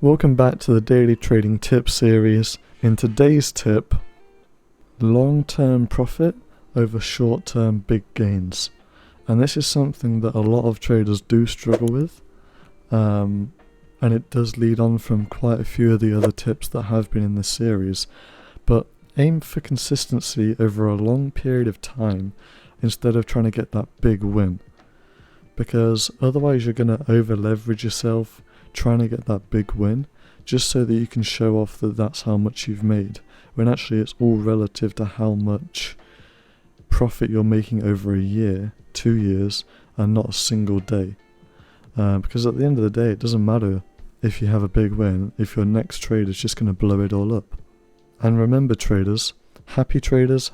Welcome back to the Daily Trading Tip series. In today's tip, long-term profit over short-term big gains. And this is something that a lot of traders do struggle with. And it does lead on from quite a few of the other tips that have been in this series. But aim for consistency over a long period of time instead of trying to get that big win. Because otherwise you're going to over-leverage yourself trying to get that big win just so that you can show off that that's how much you've made, when actually it's all relative to how much profit you're making over a year, 2 years, and not a single day. Because at the end of the day, it doesn't matter if you have a big win if your next trade is just going to blow it all up. And remember traders, happy trading.